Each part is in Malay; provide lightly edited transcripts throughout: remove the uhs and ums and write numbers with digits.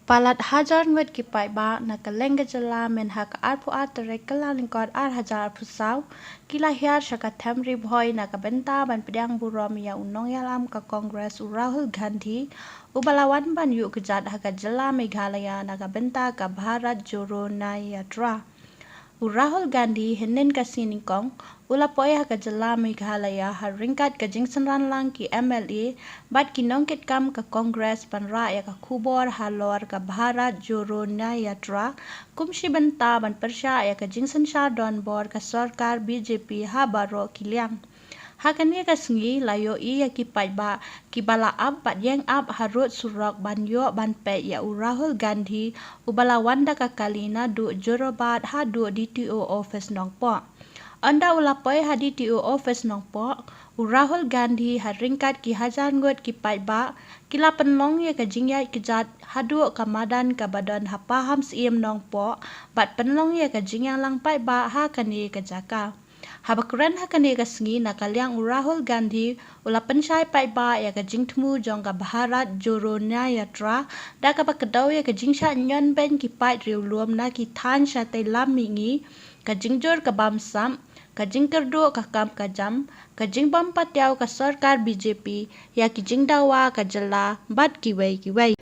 Palat hajar ngut kipai ba nakaleng gejala men hak arpu atre kelalingkot hajar pusau kila hiar syaka temri boy nakabenta ban pedang burom ya unong yalam ka Kongres Rahul Gandhi ubalawan ban yuk kejat hak jela Meghalaya nakabenta ka Bharat Jodo Nyay Yatra. Rahul Gandhi henen kasiningkong ula poya ka jela Meghalaya haringkat ka jingsenran lang ki MLA bat kinongkit kam ka Kongres panra ya ka kubor halor ka Bharat Jodo Nyay Yatra kumshi benta ban persya ya ka jingsen sha don bor ka Sorkar BJP ha baro kiliang. Hakani ka sengi layo iya ki ba ki bala ab bat yang ab harut surok ban yo ban pe ya Rahul Gandhi ubala wanda ka kalina du jorobat ha du DTO office nongpo. Anda ulapoy ha DTO office nongpo Rahul Gandhi haringkat ki hajar ngot ki ba kila penlong ya ka jingyai kejat hadu ka madan ka badan ha paham siem nongpo bat penlong ya ka jingyang lang ba ha kani ka jaka. Habakuran hakani ka sengi nakaliang Rahul Gandhi ula pensyai ba ya ka jingtmu jong ka Bharat Jodo Nyay Yatra da ka pakadaw ya ka jingsha nyon ben ki pai riu luom na ki than sha te lam mingi ka jingjor ka bamsam ka jingkerdo ka kam ka jam ka jingbam patyaw ka Sorkar BJP ya ki jingdawa ka jela bat ki wei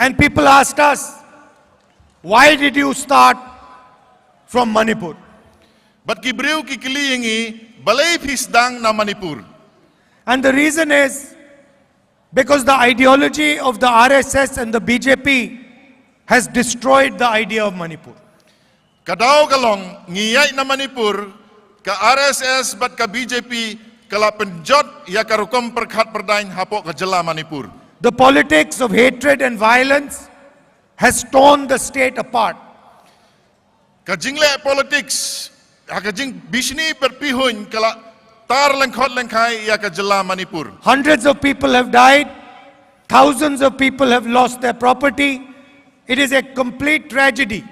And people asked us, why did you start from Manipur? But kibriu ki kiliyengi balay pisdang na Manipur. And the reason is because the ideology of the RSS and the BJP has destroyed the idea of Manipur. Kadaw kalong ngiyay na Manipur ka RSS bat ka BJP kala penjot ya karukom perkhat perdain hapok ka jela Manipur. The politics of hatred and violence has torn the state apart. Kajingle politics, kajing bisni perpihun kala tar lengkot lengkai ya kajela Manipur. Hundreds of people have died. Thousands of people have lost their property. It is a complete tragedy.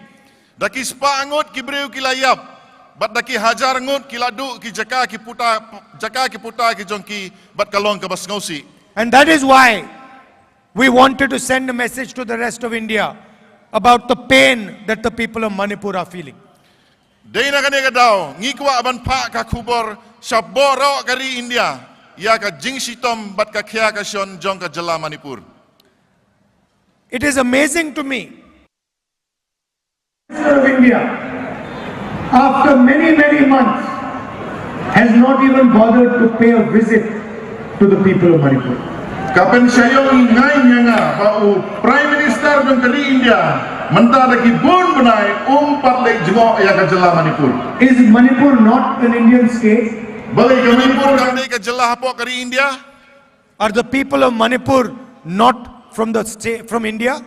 Daki spa angut kibriu kilayap, bat daki hajar angut kiladu ki jaka ki puta ki jongki bat kalong ka basngausi. And that is why we wanted to send a message to the rest of India about the pain that the people of Manipur are feeling. Dei na kani kadaw ngikwa aban pa ka kubor saboro kari India ya ka jingsitom bat ka khya ka shon jong ka jela Manipur. It is amazing to me. Minister of India, after many months, has not even bothered to pay a visit to the people of Manipur. Kapan sayong Nyay nga bau Prime Minister ng kali India mentara ki bon benai parlay jengo ya ka jela Manipur. Is Manipur not an Indian state? Balay ka Manipur kang ka jela hapo kari India? Are the people of Manipur not from the state, from India?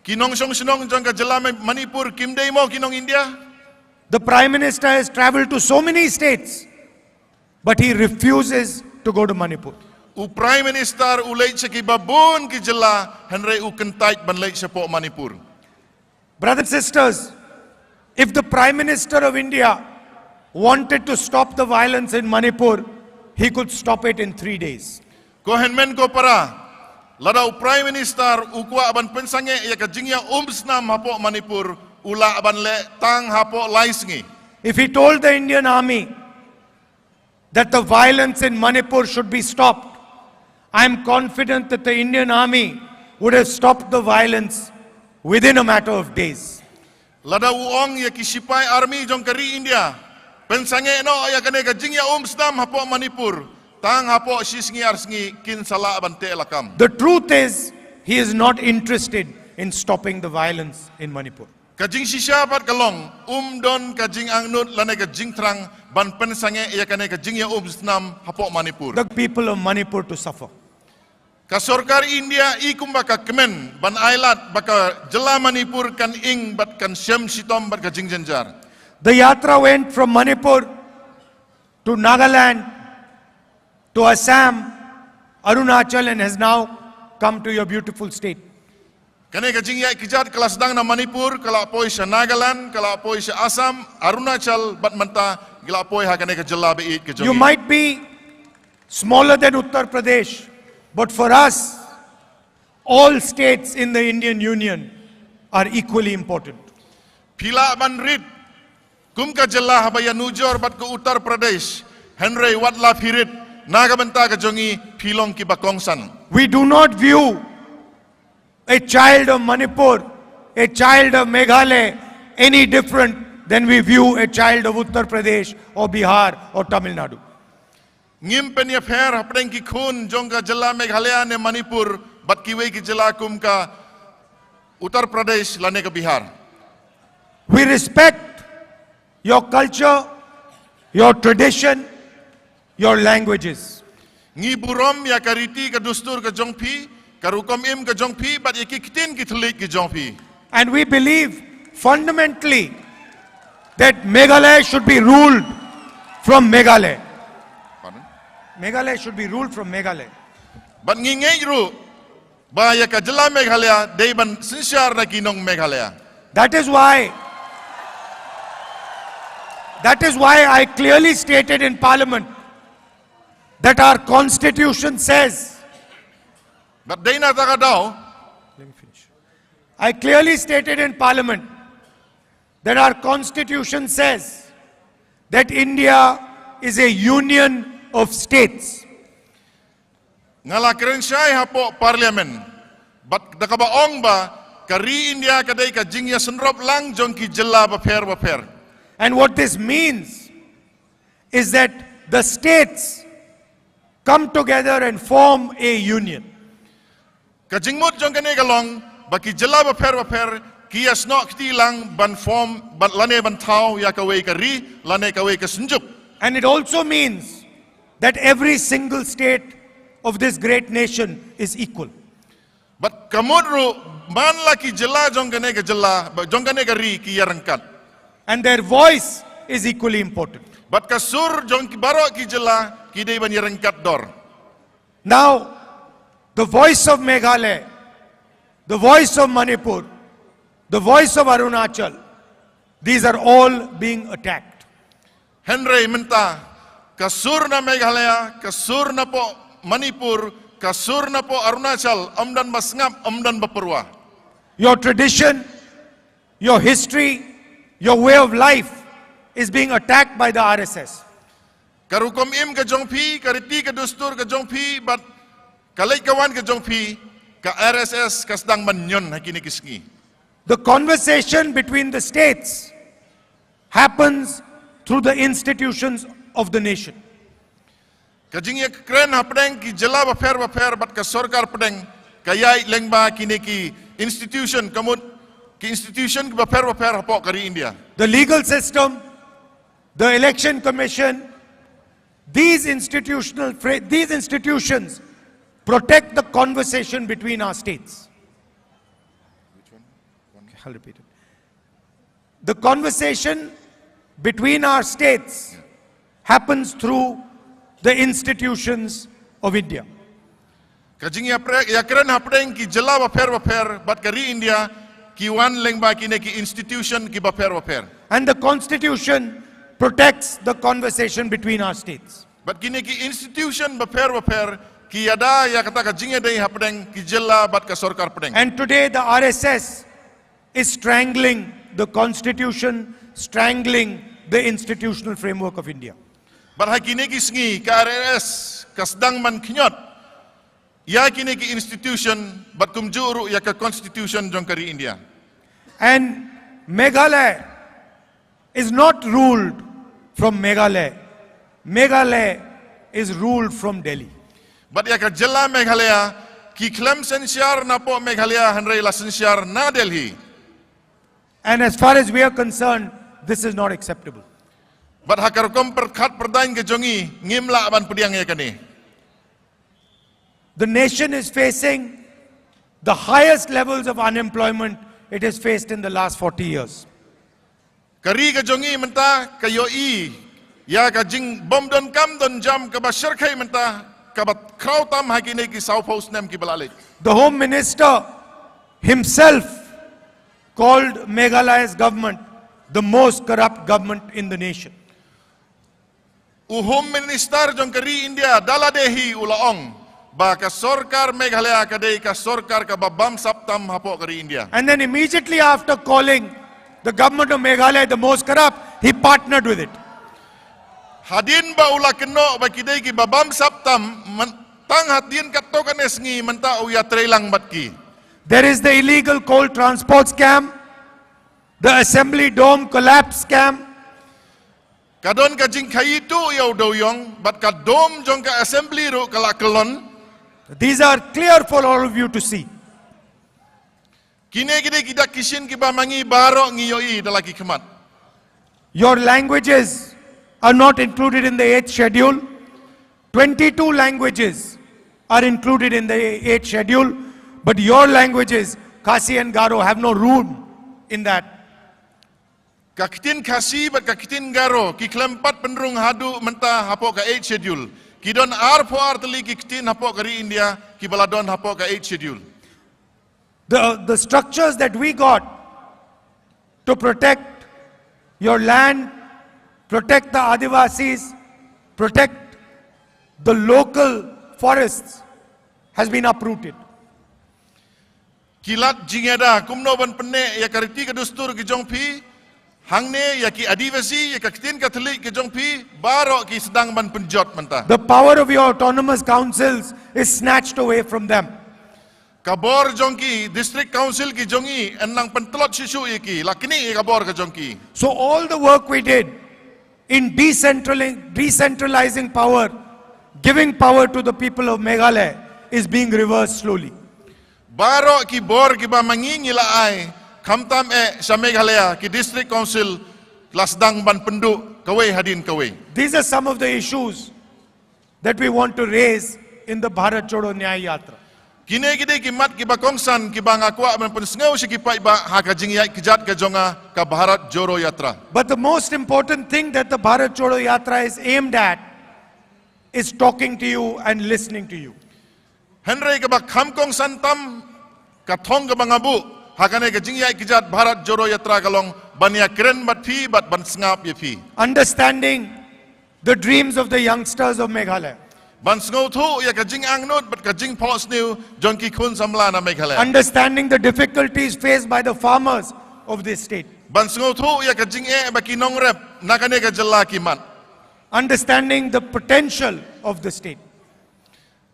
Kinong sinong jong ka jela Manipur kimday mo kinong India? The Prime Minister has traveled to so many states, but he refuses to go to Manipur. U Prime Minister ulay sa kibabon ki jela henry u kentait banlay sa po Manipur. Brothers and sisters, if the Prime Minister of India wanted to stop the violence in Manipur, he could stop it in 3 days. Ko henmen ko para Ladau Prime Minister ukwa aban pensange ya kajingya umsnam hapo Manipur ula aban le tang hapo laisngi. If he told the Indian army that the violence in Manipur should be stopped, I am confident that the Indian army would have stopped the violence within a matter of days. Ladau uong ya kisipai army jong kari India. Pensange no ya kane kajingya umsnam hapo Manipur. Tang hapo sisngi arsngi kin sala abante lakam. The truth is, he is not interested in stopping the violence in Manipur. Kajing sisya pat kalong don kajing angnut lane kajing terang ban pensange ya kane kajing ya umsnam hapo Manipur. The people of Manipur to suffer. Ka Sorkar India ikum baka kemen ban ailat baka jela Manipur kan ing bat kan syam sitom bat kajing jenjar. The Yatra went from Manipur to Nagaland, to Assam, Arunachal, and has now come to your beautiful state. Kane kajing ya kijat kelas dang na Manipur, kala poi sa Nagaland, kala poi sa Assam, Arunachal, bat manta, kala poi ha kane kajela beit kajongi. You might be smaller than Uttar Pradesh, but for us, all states in the Indian Union are equally important. Pila ban rit, kum kajela habaya nujor bat ke Uttar Pradesh, Henry watla pirit, nagamenta kajongi pilong ki bakongsan. We do not view a child of Manipur, a child of Meghalaya, any different than we view a child of Uttar Pradesh or Bihar or Tamil Nadu. Ngim penya pher hapdeng ki khun jongka jela Meghalaya ne Manipur bat kiwe ki jela kum ka Uttar Pradesh lane ka Bihar. We respect your culture, your tradition, your languages. Ngi burom ya kariti ka dustur ka jongpi, karukom im ka jongpi bat yaki kitin ki thlik ki jongpi. And we believe fundamentally that Meghalaya should be ruled from Meghalaya. Pardon? Meghalaya should be ruled from Meghalaya. Bat ngi ngei ru ba ya ka jela Meghalaya dei ban sinsyar na kinong Meghalaya. That is why I clearly stated in Parliament that our constitution says, Bat dei na taka daw, I clearly stated in Parliament that our constitution says that India is a union of states. ngala kerensai hapo parliament. Bat dakabaong ba kari India kadai ka jingya senrop lang jongki jela baper. And what this means is that the states come together and form a union. Kajingmut jong kane kalong baki jela baper kias no kti lang ban form bat lane ban thau ya kawe kari lane kawe ka senjuk. And it also means that every single state of this great nation is equal. Bat kamudru man laki jela jong kane ka jela jong kane kari ki yarangkat. And their voice is equally important. Bat kasur jong ki baro ki jela ki dei ban yarangkat dor. Now, the voice of Meghalaya, the voice of Manipur, the voice of Arunachal, these are all being attacked. Henry menta kasur na Meghalaya, kasur na po Manipur, kasur na po Arunachal, amdan masngap, amdan baperwa. Your tradition, your history, your way of life is being attacked by the RSS. Karukom im ka jongpi, kariti ka dustur ka jongpi, bat kalay kawan ka jongpi, ka RSS kasdang manyon hakini kisngi. The conversation between the states happens through the institutions of the nation. Kajing ya kren hapdeng ki jela baper bat ka Sorkar pedeng kayai lengba kini ki institution kamut ki institution ki baper hapok kari India. The legal system, the election commission, these institutions protect the conversation between our states. Which one? Okay, I'll repeat it. The conversation between our states happens through the institutions of India. Kajing ya kren hapdeng ki jela baper bat kari India ki wan lengba kini ki institution ki baper. And the constitution protects the conversation between our states. Bat kini ki institution baper ki ada ya kata kajing dei hapdeng ki jela bat ka Sorkar pedeng. And today the RSS is strangling the constitution, strangling the institutional framework of India. Bat hakine ki sngi ka RRS ka sedang man kinyot. Ya kini ki institution bat kumjuru ya ka constitution jong kari India. And Meghalaya is not ruled from Meghalaya. Meghalaya is ruled from Delhi. Bat ya ka jela Meghalaya ki klem sensiar na po Meghalaya hanrei la sensiar na Delhi. And as far as we are concerned, this is not acceptable. Bat hakar kom perkhat perdain ke jongi ngimla ban pediang ya kani. The nation is facing the highest levels of unemployment it has faced in the last 40 years. Kari ke jongi menta kayo i ya ka jing bom don kam don jam ka bashar khai menta ka bat kraw tam hakine ki South House nem ki balalik. The Home Minister himself called Meghalaya's government the most corrupt government in the nation. Home Minister jong kari India daladehi ulaong ba ka Sorkar Meghalaya kadai ka Sorkar ka babam saptam hapo kari India. And then immediately after calling the government of Meghalaya the most corrupt, he partnered with it. Hadin ba ula keno ba kidai ki babam saptam tang hadin katto kanes ngi menta o Yatra lang batki. There is the illegal coal transport scam, the assembly dome collapse scam. Kadon ka jing khayitu yaw doyong bat ka dom jong ka assembly ro kala kelon. These are clear for all of you to see. Kine gide kita kisin ki ba mangi baro ngi yoi dalaki kemat. Your languages are not included in the 8th schedule. 22 languages are included in the 8th schedule, but your languages, Khasi and Garo, have no room in that. Kakitin Khasi bat kakitin Garo ki kelempat penderung hadu menta hapo ka 8 schedule. Kidon ar po ar teli ki kitin hapo kari India ki baladon hapo ka 8 schedule. The structures that we got to protect your land, protect the Adivasis, protect the local forests has been uprooted. Kilat jingeda kumno ban penne ya kariti ka dustur ki jongpi hangne ya ki adivasi ya kakitin Katolik ki jongpi baro ki sedang ban penjot menta. The power of your autonomous councils is snatched away from them. Kabor jongki district council ki jongi enang pentelot sisu iki lakini kabor ka jongki. So all the work we did in decentralizing power, giving power to the people of Meghalaya is being reversed slowly. Baro ki bor ki ba mangingila ay kamtam sa Meghalaya ki district council lasdang ban pendu kaway hadin kaway. These are some of the issues that we want to raise in the Bharat Jodo Nyay Yatra. Kine gide ki mat ki ba kongsan ki ba ngakwa man pensngau si ki pai ba hakajing yai kijat ka jonga ka Bharat Jodo Yatra. But the most important thing that the Bharat Jodo Yatra is aimed at is talking to you and listening to you. Henry ka ba kham kongsan tam ka thong ka ba ngabu hakane ka jing yai kijat Bharat Jodo Yatra kalong bania kren bat phi bat ban sngap ye phi. Understanding the dreams of the youngsters of Meghalaya. Ban sngau thu ya ka jing angnut bat ka jing pos new jonki khun samla na Meghalaya. Understanding the difficulties faced by the farmers of this state. Ban sngau thu ya ka jing ba ki nong rep nakane ka jella ki mat. Understanding the potential of the state.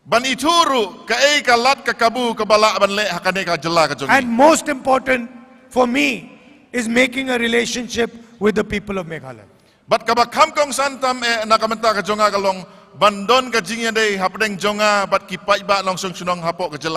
Ban ituru ka ka lat ka kabu ka bala ban le hakane ka jella ka jongi. And most important for me is making a relationship with the people of Meghalaya. Bat ka ba kham kong santam nakamenta ka jonga kalong bandon ka jing dei hapdeng jonga bat ki pai ba long sung sunong hapo ka jella